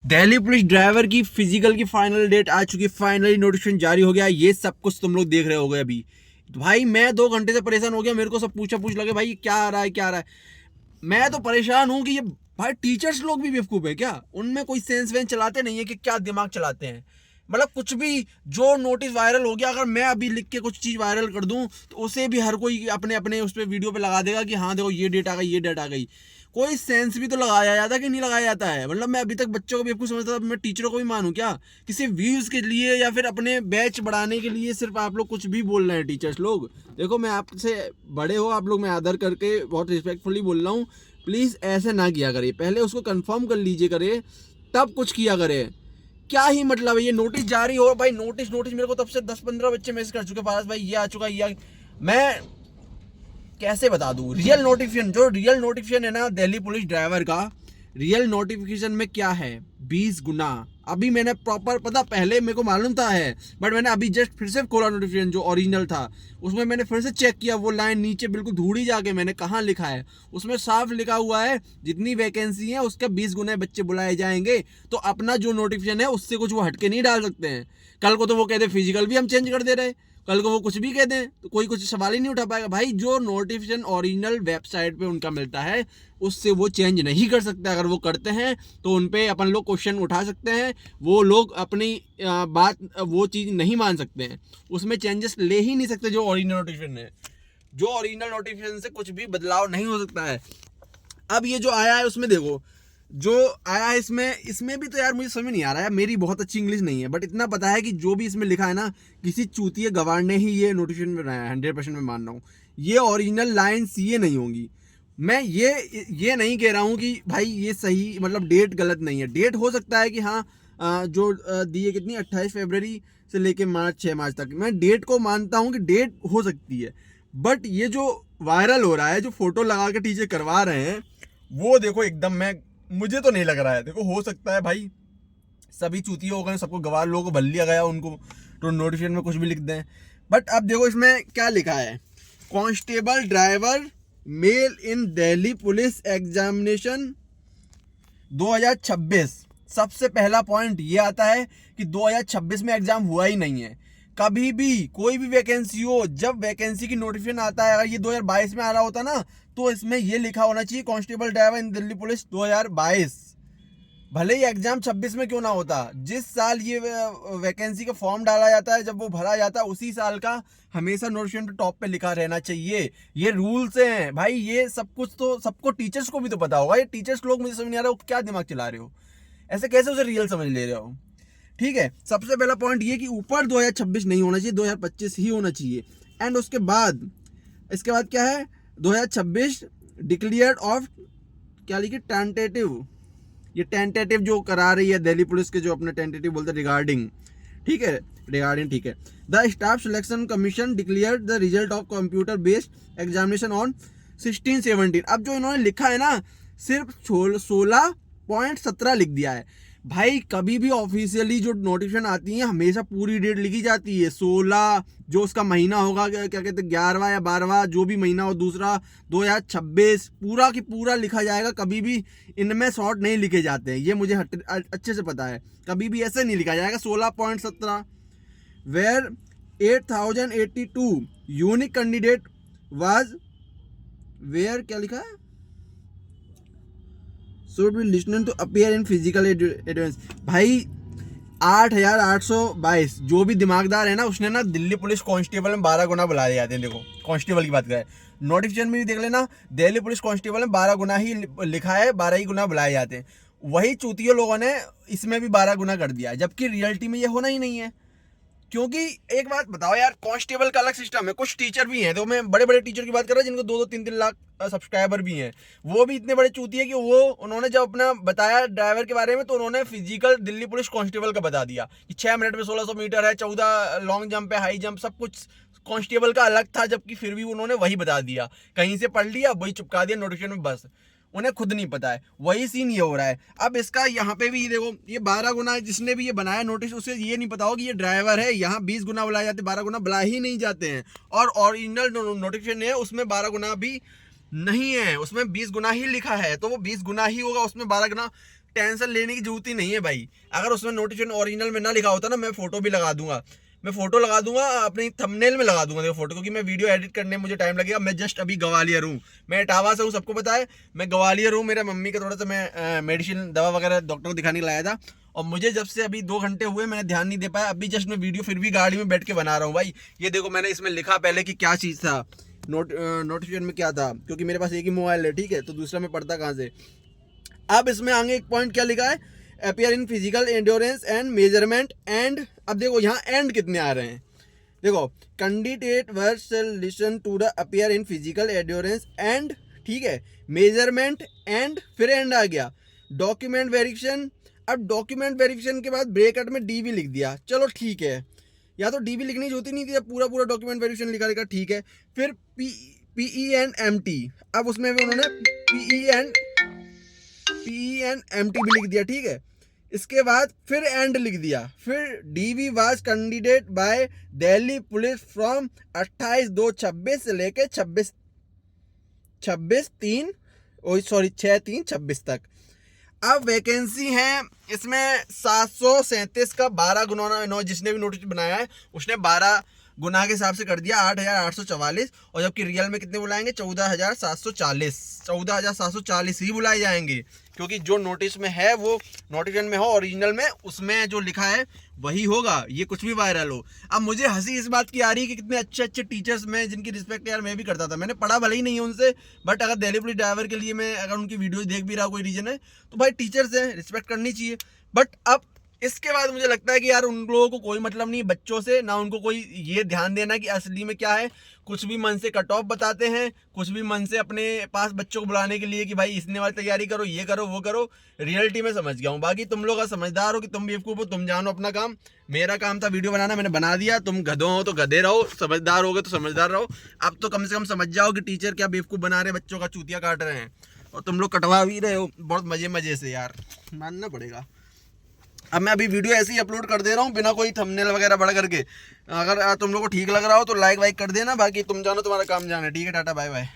Delhi police driver की physical की final date आ चुकी है, फाइनली नोटिफिकेशन जारी हो गया। ये सब कुछ तुम लोग देख रहे होगे अभी। तो भाई मैं 2 घंटे से परेशान हो गया, मेरे को सब पूछ लगे भाई क्या आ रहा है क्या आ रहा है। मैं तो परेशान हूँ कि ये भाई टीचर्स लोग भी बेवकूफ है क्या? उनमें कोई सेंस वेंस चलाते नहीं है कि क्या दिमाग चलाते हैं। मतलब कुछ भी जो नोटिस वायरल हो गया, अगर मैं अभी लिख के कुछ चीज वायरल कर दूं तो उसे भी हर कोई अपने अपने उस पर वीडियो पे लगा देगा कि हाँ देखो ये डेट आ गई ये डेट आ गई। कोई सेंस भी तो लगाया जाता है कि नहीं लगाया जाता है? मतलब मैं अभी तक बच्चों को भी आपको समझता था, मैं टीचरों को भी मानूं क्या? किसी व्यूज के लिए या फिर अपने बैच बढ़ाने के लिए सिर्फ आप लोग कुछ भी बोल रहे हैं टीचर्स लोग। देखो मैं आपसे बड़े हो आप लोग, मैं आदर करके बहुत रिस्पेक्टफुली बोल रहा हूँ। प्लीज़ ऐसे ना किया करे, पहले उसको कंफर्म कर लीजिए करे तब कुछ किया करे। क्या ही मतलब है ये नोटिस जारी हो भाई, नोटिस नोटिस मेरे को तब से 10-15 बच्चे मैसेज कर चुके पारस भाई ये आ चुका ये मैं कैसे बता दूं। रियल नोटिफिकेशन, जो रियल नोटिफिकेशन है ना दिल्ली पुलिस ड्राइवर का, रियल नोटिफिकेशन में क्या है 20 गुना। अभी मैंने प्रॉपर पता, पहले मेरे को मालूम था है, बट मैंने अभी जस्ट फिर से खोला नोटिफिकेशन जो ओरिजिनल था, उसमें मैंने फिर से चेक किया वो लाइन नीचे बिल्कुल धूड़ी जाके मैंने कहाँ लिखा है, उसमें साफ लिखा हुआ है जितनी वैकेंसी है उसके 20 गुना बच्चे बुलाए जाएंगे। तो अपना जो नोटिफिकेशन है उससे कुछ वो हटके नहीं डाल सकते हैं। कल को तो वो कहते फिजिकल भी हम चेंज कर दे रहे, कल को वो कुछ भी कह दें तो कोई कुछ सवाल ही नहीं उठा पाएगा। भाई जो नोटिफिकेशन ओरिजिनल वेबसाइट पे उनका मिलता है उससे वो चेंज नहीं कर सकते। अगर वो करते हैं तो उन पे अपन लोग क्वेश्चन उठा सकते हैं, वो लोग अपनी बात वो चीज़ नहीं मान सकते हैं, उसमें चेंजेस ले ही नहीं सकते। जो ओरिजिनल नोटिफिकेशन है, जो ओरिजिनल नोटिफिकेशन से कुछ भी बदलाव नहीं हो सकता है। अब ये जो आया है उसमें देखो, जो आया है इसमें इसमें भी तो यार मुझे समझ नहीं आ रहा है, मेरी बहुत अच्छी इंग्लिश नहीं है, बट इतना पता है कि जो भी इसमें लिखा है ना किसी चूतिए गवार ने ही ये नोटिफिकेशन बनाया है। 100% में मान रहा हूँ ये ओरिजिनल लाइन्स ये नहीं होंगी। मैं ये नहीं कह रहा हूँ कि भाई ये सही, मतलब डेट गलत नहीं है। डेट हो सकता है कि हाँ जो दी है कितनी 28 फरवरी से लेके 6 मार्च तक, मैं डेट को मानता हूँ कि डेट हो सकती है। बट ये जो वायरल हो रहा है, जो फोटो लगा के टीचर करवा रहे हैं, वो देखो एकदम मैं मुझे तो नहीं लग रहा है। देखो हो सकता है भाई सभी चूतिए हो गए, सबको गवार लोगों को भल लिया गया उनको तो नोटिफिकेशन में कुछ भी लिख दें। बट अब देखो इसमें क्या लिखा है, कांस्टेबल ड्राइवर मेल इन दिल्ली पुलिस एग्जामिनेशन 2026। सबसे पहला पॉइंट ये आता है कि 2026 में एग्जाम हुआ ही नहीं है। कभी भी कोई भी वैकेंसी हो, जब वैकेंसी की नोटिफिकेशन आता है, अगर ये 2022 में आ रहा होता ना तो इसमें ये लिखा होना चाहिए कांस्टेबल ड्राइवर इन दिल्ली पुलिस 2022। भले ही एग्जाम 26 में क्यों ना होता, जिस साल ये वैकेंसी का फॉर्म डाला जाता है, जब वो भरा जाता है उसी साल का हमेशा नोटिफिकेशन पे टॉप पे लिखा रहना चाहिए। ये रूल्स हैं भाई, ये सब कुछ तो सबको टीचर्स को भी तो पता होगा। ये टीचर्स लोग मुझे समझ नहीं आ रहा हो क्या दिमाग चला रहे हो, ऐसे कैसे उसे रियल समझ ले रहे हो। ठीक है, सबसे पहला पॉइंट ये कि ऊपर 2026 नहीं होना चाहिए, 2025 ही होना चाहिए। एंड उसके बाद इसके बाद क्या है, 2026 डिक्लेयर्ड ऑफ क्या लिखिए टेंटेटिव, ये टेंटेटिव जो करा रही है दिल्ली पुलिस के, जो अपने टेंटेटिव बोलते हैं रिगार्डिंग, ठीक है रिगार्डिंग, ठीक है। The staff selection commission declare the result of computer based examination on 16/17। अब जो इन्होंने लिखा है ना सिर्फ 16.17 लिख दिया है। भाई कभी भी ऑफिशियली जो नोटिफिकेशन आती है हमेशा पूरी डेट लिखी जाती है, 16 जो उसका महीना होगा, क्या कहते हैं 11वां या 12वां जो भी महीना हो, दूसरा 2026 पूरा की पूरा लिखा जाएगा। कभी भी इनमें शॉर्ट नहीं लिखे जाते हैं, ये मुझे अच्छे से पता है। कभी भी ऐसे नहीं लिखा जाएगा 16.17। Where 8082 unique candidate was, where क्या लिखा है, should be listed to appear in physical evidence. भाई 8822 जो भी दिमागदार है ना उसने ना दिल्ली पुलिस कांस्टेबल में 12 गुना बुला दिए जाते हैं। देखो कांस्टेबल की बात करें, नोटिफिकेशन में भी देख लेना दिल्ली पुलिस कांस्टेबल में 12 गुना ही लिखा है, 12 ही गुना बुलाए जाते हैं। वही चूतियों लोगों ने इसमें भी 12 गुना कर दिया है, जबकि रियलिटी में ये होना ही नहीं है। क्योंकि एक बात बताओ यार, कांस्टेबल का अलग सिस्टम है, कुछ टीचर भी हैं, तो मैं बड़े बड़े टीचर की बात कर रहा हूँ जिनको 2-3 लाख सब्सक्राइबर भी हैं, वो भी इतने बड़े चूती है कि वो उन्होंने जब अपना बताया ड्राइवर के बारे में तो उन्होंने फिजिकल दिल्ली पुलिस कांस्टेबल का बता दिया कि 6 मिनट में 1600 मीटर है, 14 लॉन्ग जंप है, हाई जंप, सब कुछ कांस्टेबल का अलग था, जबकि फिर भी उन्होंने वही बता दिया, कहीं से पढ़ लिया वही चिपका दिया नोटिफिकेशन में, बस उन्हें खुद नहीं पता है। वही सीन ये हो रहा है। अब इसका यहाँ पे भी देखो, ये 12 गुना जिसने भी ये बनाया नोटिस, उसे ये नहीं पता हो कि ये ड्राइवर है, यहाँ 20 गुना बुलाए जाते, 12 गुना बुला ही नहीं जाते हैं। और ओरिजिनल नोटिफिकेशन है उसमें 12 गुना भी नहीं है, उसमें 20 गुना ही लिखा है, तो वो 20 गुना ही होगा, उसमें 12 गुना टेंशन लेने की जरूरत ही नहीं है भाई। अगर उसमें नोटिफिकेशन ओरिजिनल में ना लिखा होता ना, मैं फोटो भी लगा दूंगा, मैं फोटो लगा दूंगा अपनी थंबनेल में लगा दूंगा देखो फोटो, क्योंकि मैं वीडियो एडिट करने में मुझे टाइम लगेगा। मैं जस्ट अभी ग्वालियर हूँ, मैं इटावा से हूँ, सबको पता है मैं ग्वालियर हूँ। मेरा मम्मी का थोड़ा सा मैं मेडिसिन दवा वगैरह डॉक्टर को दिखाने लाया था, और मुझे जब से अभी 2 घंटे हुए मैंने ध्यान नहीं दे पाया। अभी जस्ट मैं वीडियो फिर भी गाड़ी में बैठ के बना रहा हूँ भाई। ये देखो मैंने इसमें लिखा पहले कि क्या चीज़ था, नोटिफिकेशन में क्या था, क्योंकि मेरे पास एक ही मोबाइल है, ठीक है, तो दूसरा में पढ़ता कहाँ से। अब इसमें आगे एक पॉइंट क्या लिखा है, appear in physical endurance and measurement and, अब देखो यहाँ एंड कितने आ रहे हैं, देखो candidate was listen to the appear in physical endurance and, ठीक है, मेजरमेंट एंड, फिर एंड आ गया, डॉक्यूमेंट वेरिफिकेशन। अब डॉक्यूमेंट वेरिफिकेशन के बाद ब्रेकेट में डी भी लिख दिया, चलो ठीक है, या तो डी भी लिखनी होती नहीं थी, पूरा पूरा डॉक्यूमेंट वेरिफिकेशन लिखा लिखा, ठीक है। फिर पी एन एम टी, अब उसमें भी उन्होंने पी एन एम टी भी लिख दिया, ठीक है। इसके बाद फिर एंड लिख दिया, फिर DV was candidate by Delhi police from 28/2/26 से लेके 6/3/26 तक। अब वैकेंसी है इसमें 737 का 12 गुना 9, जिसने भी नोटिस बनाया है उसने 12 गुना के हिसाब से कर दिया 8,844, और जबकि रियल में कितने बुलाएंगे 14,740 ही बुलाए जाएंगे, क्योंकि जो नोटिस में है वो नोटिफिकेशन में हो, ओरिजिनल में उसमें जो लिखा है वही होगा, ये कुछ भी वायरल हो। अब मुझे हंसी इस बात की आ रही है कि कितने अच्छे अच्छे टीचर्स में जिनकी रिस्पेक्ट यार मैं भी करता था, मैंने पढ़ा भले ही नहीं है उनसे, बट अगर दिल्ली पुलिस ड्राइवर के लिए मैं अगर उनकी वीडियो देख भी रहा कोई रीजन है तो भाई टीचर्स है, रिस्पेक्ट करनी चाहिए। बट अब इसके बाद मुझे लगता है कि यार उन लोगों को कोई मतलब नहीं बच्चों से, ना उनको कोई ये ध्यान देना कि असली में क्या है, कुछ भी मन से कट ऑफ बताते हैं, कुछ भी मन से अपने पास बच्चों को बुलाने के लिए कि भाई इसने वाली तैयारी करो, ये करो वो करो। रियलिटी में समझ गया हूँ, बाकी तुम लोग समझदार हो कि तुम बेवकूफ़ हो, तुम जानो अपना काम। मेरा काम था वीडियो बनाना, मैंने बना दिया, तुम गधों हो तो गधे रहो, समझदार हो गए तो समझदार रहो। अब तो कम से कम समझ जाओ कि टीचर क्या बेवकूफ़ बना रहे, बच्चों का चूतिया काट रहे हैं, और तुम लोग कटवा भी रहे हो बहुत मज़े से यार, मानना पड़ेगा। अब मैं अभी वीडियो ऐसे ही अपलोड कर दे रहा हूँ बिना कोई थंबनेल वगैरह बड़ा करके। अगर तुम लोग को ठीक लग रहा हो तो लाइक वाइक कर देना, बाकी तुम जानो तुम्हारा काम जाना है, ठीक है, टाटा बाय बाय।